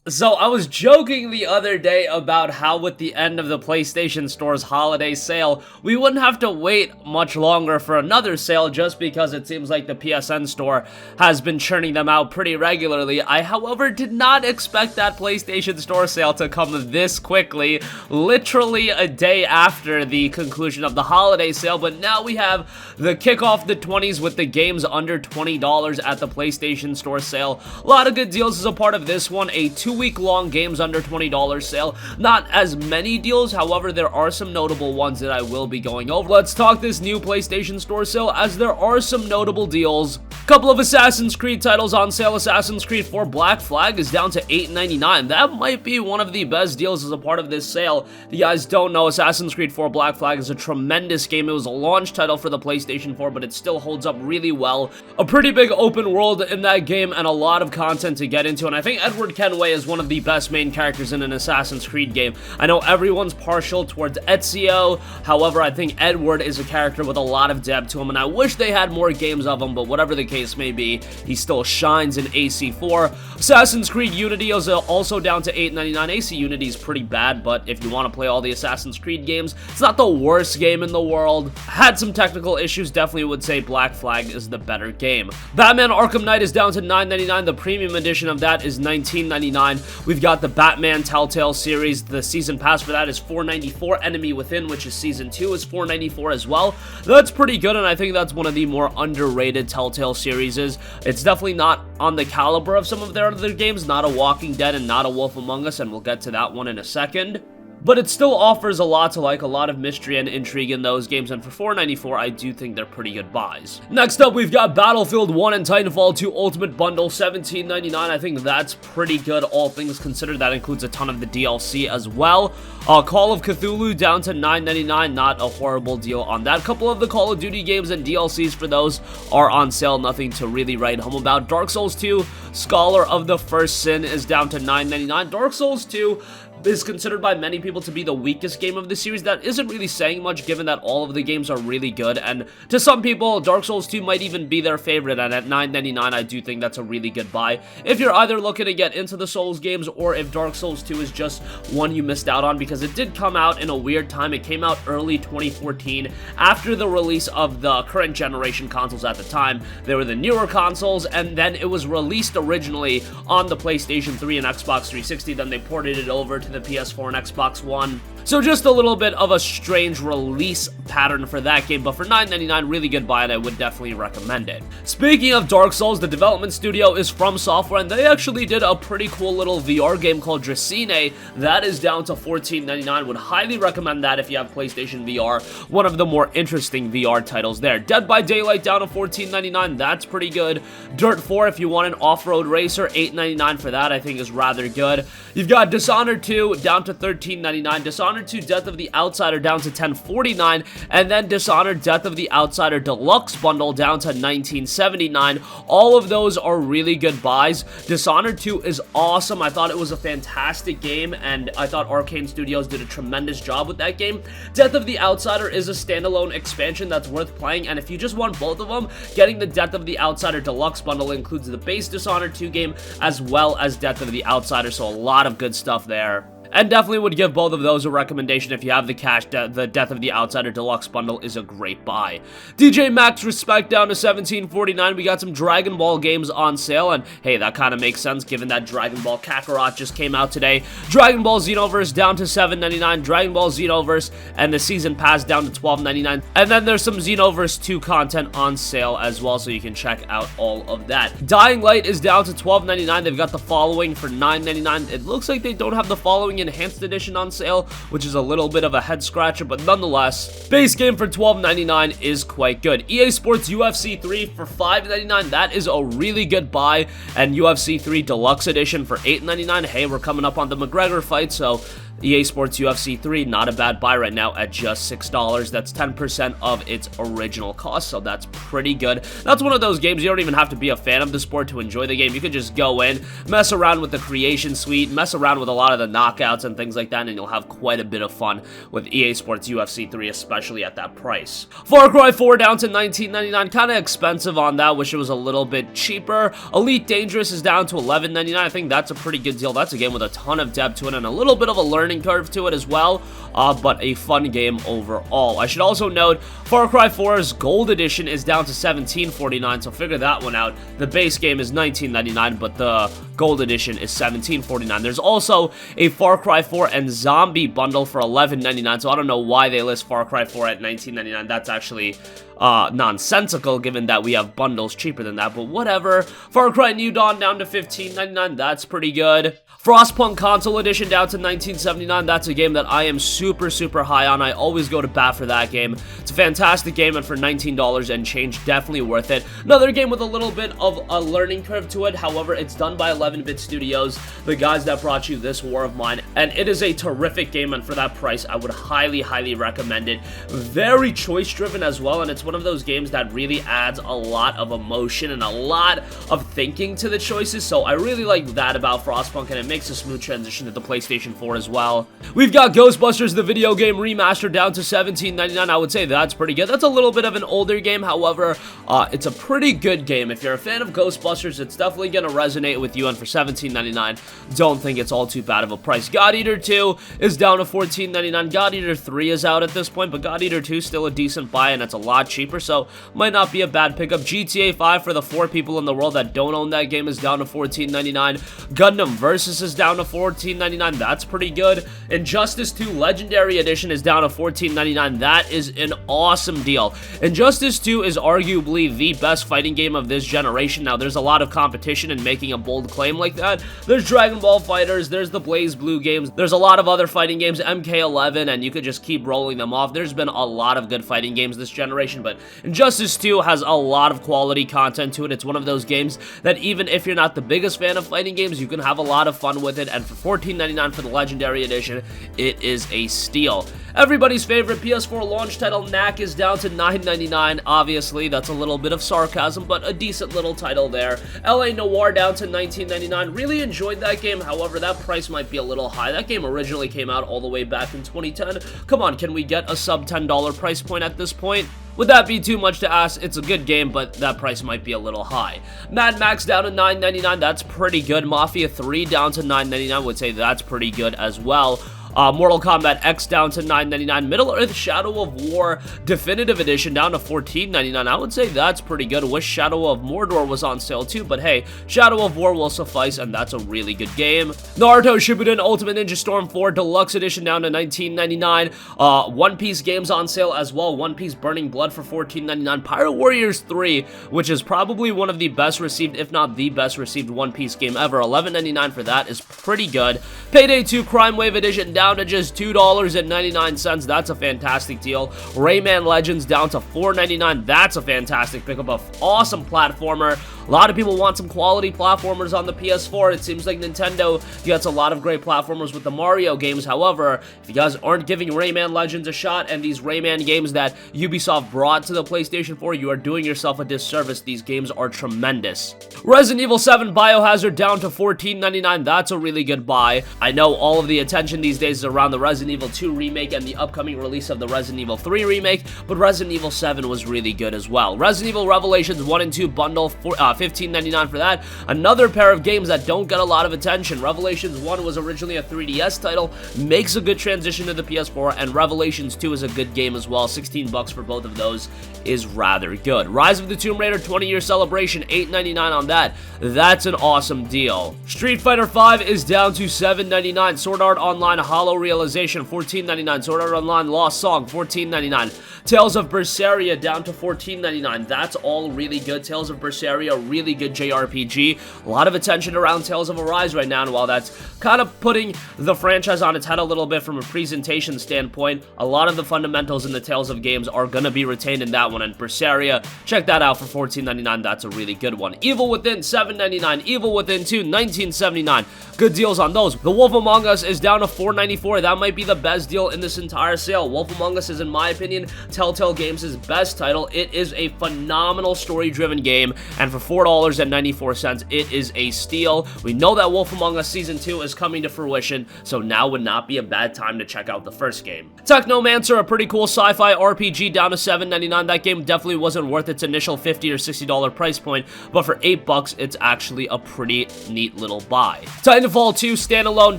So I was joking the other day about how with the end of the PlayStation Store's holiday sale, we wouldn't have to wait much longer for another sale just because it seems like the PSN Store has been churning them out pretty regularly. I, however, did not expect that PlayStation Store sale to come this quickly, literally a day after the conclusion of the holiday sale, but now we have the kickoff the 20s with the games under $20 at the PlayStation Store sale. A lot of good deals as a part of this one, a 2-week-long games under $20 sale. Not as many deals, however, there are some notable ones that I will be going over. Let's talk this new PlayStation Store sale, as there are some notable deals. Couple of Assassin's Creed titles on sale. Assassin's Creed 4 Black Flag is down to $8.99. That might be one of the best deals as a part of this sale. If you guys don't know, Assassin's Creed 4 Black Flag is a tremendous game. It was a launch title for the PlayStation 4, but it still holds up really well. A pretty big open world in that game and a lot of content to get into, and I think Edward Kenway is one of the best main characters in an Assassin's Creed game. I know everyone's partial towards Ezio, however, I think Edward is a character with a lot of depth to him, and I wish they had more games of him, but whatever the case may be, he still shines in AC4. Assassin's Creed Unity is also down to $8.99. AC Unity is pretty bad, but if you want to play all the Assassin's Creed games, it's not the worst game in the world. Had some technical issues, definitely would say Black Flag is the better game. Batman Arkham Knight is down to $9.99. The premium edition of that is $19.99. We've got the Batman Telltale series. The season pass for that is $4.94. Enemy Within, which is season 2, is $4.94 as well. That's pretty good, and I think that's one of the more underrated Telltale series. It's definitely not on the caliber of some of their other games, not a Walking Dead and not a Wolf Among Us, and we'll get to that one in a second. But it still offers a lot to like, a lot of mystery and intrigue in those games, and for $4.94, I do think they're pretty good buys. Next up, we've got Battlefield 1 and Titanfall 2 Ultimate Bundle, $17.99. I think that's pretty good, all things considered. That includes a ton of the DLC as well. Call of Cthulhu down to $9.99, not a horrible deal on that. A couple of the Call of Duty games and DLCs for those are on sale, nothing to really write home about. Dark Souls 2, Scholar of the First Sin is down to $9.99. Dark Souls 2 is considered by many people to be the weakest game of the series. That isn't really saying much given that all of the games are really good, and to some people, Dark Souls 2 might even be their favorite, and at $9.99, I do think that's a really good buy. If you're either looking to get into the Souls games, or if Dark Souls 2 is just one you missed out on, because it did come out in a weird time. It came out early 2014, after the release of the current generation consoles at the time. They were the newer consoles, and then it was released originally on the PlayStation 3 and Xbox 360, then they ported it over to the PS4 and Xbox One. So just a little bit of a strange release pattern for that game, but for $9.99, really good buy, and I would definitely recommend it. Speaking of Dark Souls, the development studio is From Software, and they actually did a pretty cool little VR game called Dracine. That is down to $14.99. Would highly recommend that if you have PlayStation VR. One of the more interesting VR titles there. Dead by Daylight down to $14.99. That's pretty good. Dirt 4, if you want an off-road racer, $8.99 for that, I think is rather good. You've got Dishonored 2 down to $13.99. Dishonored 2 Death of the Outsider down to $10.49, and then Dishonored Death of the Outsider Deluxe Bundle down to $19.79. All of those are really good buys. Dishonored 2 is awesome. I thought it was a fantastic game, and I thought Arcane Studios did a tremendous job with that game. Death of the Outsider is a standalone expansion that's worth playing, and if you just want both of them, getting the Death of the Outsider Deluxe Bundle includes the base Dishonored 2 game as well as Death of the Outsider, so a lot of good stuff there. And definitely would give both of those a recommendation if you have the cash. The Death of the Outsider Deluxe Bundle is a great buy. DJ Max Respect down to $17.49. We got some Dragon Ball games on sale, and hey, that kind of makes sense given that Dragon Ball Kakarot just came out today. Dragon Ball Xenoverse down to $7.99. Dragon Ball Xenoverse and the Season Pass down to $12.99. And then there's some Xenoverse 2 content on sale as well, so you can check out all of that. Dying Light is down to $12.99. They've got the Following for $9.99. It looks like they don't have the Following Enhanced Edition on sale, which is a little bit of a head scratcher, but nonetheless, base game for $12.99 is quite good. EA Sports UFC 3 for $5.99, that is a really good buy, and UFC 3 Deluxe Edition for $8.99. Hey, we're coming up on the McGregor fight, so EA Sports UFC 3, not a bad buy right now at just $6. That's 10% of its original cost, so that's pretty good. That's one of those games you don't even have to be a fan of the sport to enjoy the game. You can just go in, mess around with the creation suite, mess around with a lot of the knockouts and things like that, and you'll have quite a bit of fun with EA Sports UFC 3, especially at that price. Far Cry 4 down to $19.99, kind of expensive on that. Wish it was a little bit cheaper. Elite Dangerous is down to $11.99. I think that's a pretty good deal. That's a game with a ton of depth to it and a little bit of a learning curve to it as well, but a fun game overall. I should also note Far Cry 4's Gold Edition is down to $17.49, so figure that one out. The base game is $19.99, but the Gold Edition is $17.49. There's also a Far Cry 4 and Zombie bundle for $11.99, so I don't know why they list Far Cry 4 at $19.99. That's actually nonsensical, given that we have bundles cheaper than that, but whatever. Far Cry New Dawn down to $15.99, that's pretty good. Frostpunk Console Edition down to $19.79, that's a game that I am super high on. I always go to bat for that game. It's a fantastic game, and for $19 and change, definitely worth it. Another game with a little bit of a learning curve to it, however, it's done by 11-Bit Studios, the guys that brought you This War of Mine, and it is a terrific game, and for that price, I would highly recommend it. Very choice-driven as well, and it's one of those games that really adds a lot of emotion and a lot of thinking to the choices, so I really like that about Frostpunk, and it makes a smooth transition to the PlayStation 4 as well. We've got Ghostbusters, the video game remaster, down to $17.99. I would say that's pretty good. That's a little bit of an older game, however, it's a pretty good game. If you're a fan of Ghostbusters, it's definitely going to resonate with you, and for $17.99, don't think it's all too bad of a price. God Eater 2 is down to $14.99. God Eater 3 is out at this point, but God Eater 2 is still a decent buy, and it's a lot cheaper, so might not be a bad pickup. GTA 5, for the 4 people in the world that don't own that game, is down to $14.99. Gundam Versus is down to $14.99. That's pretty good. Injustice 2 Legendary Edition is down to $14.99. That is an awesome deal. Injustice 2 is arguably the best fighting game of this generation. Now, there's a lot of competition in making a bold claim like that. There's Dragon Ball FighterZ, there's the Blaze Blue games, there's a lot of other fighting games, MK11, and you could just keep rolling them off. There's been a lot of good fighting games this generation, but Injustice 2 has a lot of quality content to it. It's one of those games that even if you're not the biggest fan of fighting games, you can have a lot of fun with it, and for $14.99 for the Legendary Edition, it is a steal. Everybody's favorite PS4 launch title, Knack, is down to $9.99. Obviously, that's a little bit of sarcasm, but a decent little title there. LA Noir down to $19.99. Really enjoyed that game, however, that price might be a little high. That game originally came out all the way back in 2010. Come on, can we get a sub $10 price point at this point? Would that be too much to ask? It's a good game, but that price might be a little high. Mad Max down to $9.99, that's pretty good. Mafia 3 down to $9.99, would say that's pretty good as well. Mortal Kombat X down to $9.99. Middle-earth Shadow of War Definitive Edition down to $14.99. I would say that's pretty good. Wish Shadow of Mordor was on sale too, but hey, Shadow of War will suffice, and that's a really good game. Naruto Shippuden Ultimate Ninja Storm 4 Deluxe Edition down to $19.99. One Piece games on sale as well. One Piece Burning Blood for $14.99. Pirate Warriors 3, which is probably one of the best received, if not the best received One Piece game ever. $11.99 for that is pretty good. Payday 2 Crime Wave Edition down to just $2.99. That's a fantastic deal. Rayman Legends down to $4.99. That's a fantastic pickup. An awesome platformer. A lot of people want some quality platformers on the PS4. It seems like Nintendo gets a lot of great platformers with the Mario games. However, if you guys aren't giving Rayman Legends a shot and these Rayman games that Ubisoft brought to the PlayStation 4, you are doing yourself a disservice. These games are tremendous. Resident Evil 7 Biohazard down to $14.99. That's a really good buy. I know all of the attention these days is around the Resident Evil 2 remake and the upcoming release of the Resident Evil 3 remake, but Resident Evil 7 was really good as well. Resident Evil Revelations 1 and 2 bundle, $15.99 for that. Another pair of games that don't get a lot of attention. Revelations 1 was originally a 3DS title, makes a good transition to the PS4, and Revelations 2 is a good game as well. $16 for both of those is rather good. Rise of the Tomb Raider 20-year celebration, $8.99 on that. That's an awesome deal. Street Fighter 5 is down to $7.99. Sword Art Online Hollow Realization, $14.99. Sword Art Online Lost Song, $14.99. Tales of Berseria down to $14.99. That's all really good. Tales of Berseria really good JRPG. A lot of attention around Tales of Arise right now, and while that's kind of putting the franchise on its head a little bit from a presentation standpoint, a lot of the fundamentals in the Tales of games are going to be retained in that one, and Berseria, check that out for $14.99. That's a really good one. Evil Within, $7.99. Evil Within 2, $19.79. Good deals on those. The Wolf Among Us is down to $4.94. That might be the best deal in this entire sale. Wolf Among Us is, in my opinion, Telltale Games' best title. It is a phenomenal story-driven game, and for $4.94, it is a steal. We know that Wolf Among Us Season 2 is coming to fruition, so now would not be a bad time to check out the first game. Technomancer, a pretty cool sci-fi RPG, down to $7.99. That game definitely wasn't worth its initial $50 or $60 price point, but for $8, it's actually a pretty neat little buy. Titanfall 2 standalone,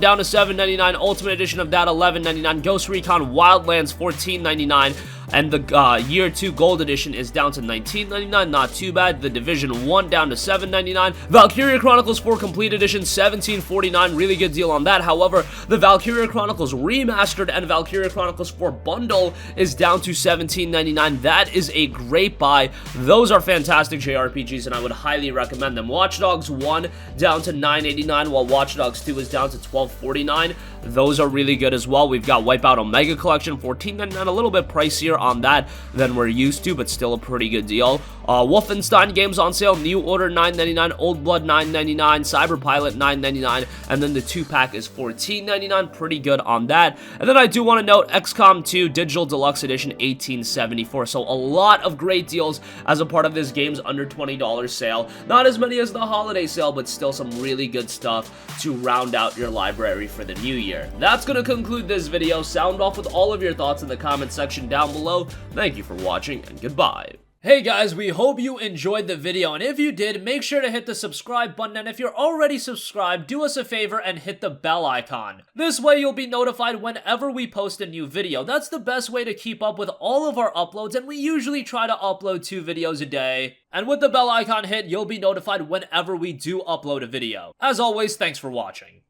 down to $7.99. Ultimate Edition of that, $11.99. Ghost Recon Wildlands, $14.99. And the Year 2 Gold Edition is down to $19.99, not too bad. The Division 1 down to $7.99. Valkyria Chronicles 4 Complete Edition, $17.49, really good deal on that. However, the Valkyria Chronicles Remastered and Valkyria Chronicles 4 Bundle is down to $17.99. That is a great buy. Those are fantastic JRPGs, and I would highly recommend them. Watch Dogs 1 down to $9.89, while Watch Dogs 2 is down to $12.49. Those are really good as well. We've got Wipeout Omega Collection, $14.99, a little bit pricier on that than we're used to, but still a pretty good deal. Wolfenstein games on sale, New Order $9.99, Old Blood $9.99, Cyberpilot $9.99, and then the 2-pack is $14.99, pretty good on that. And then I do want to note XCOM 2 Digital Deluxe Edition, $18.74, so a lot of great deals as a part of this game's under $20 sale. Not as many as the holiday sale, but still some really good stuff to round out your library for the new year. That's going to conclude this video. Sound off with all of your thoughts in the comment section down below. Thank you for watching, and goodbye. Hey guys, we hope you enjoyed the video, and if you did, make sure to hit the subscribe button, and if you're already subscribed, do us a favor and hit the bell icon. This way you'll be notified whenever we post a new video. That's the best way to keep up with all of our uploads, and we usually try to upload 2 videos a day. And with the bell icon hit, you'll be notified whenever we do upload a video. As always, thanks for watching.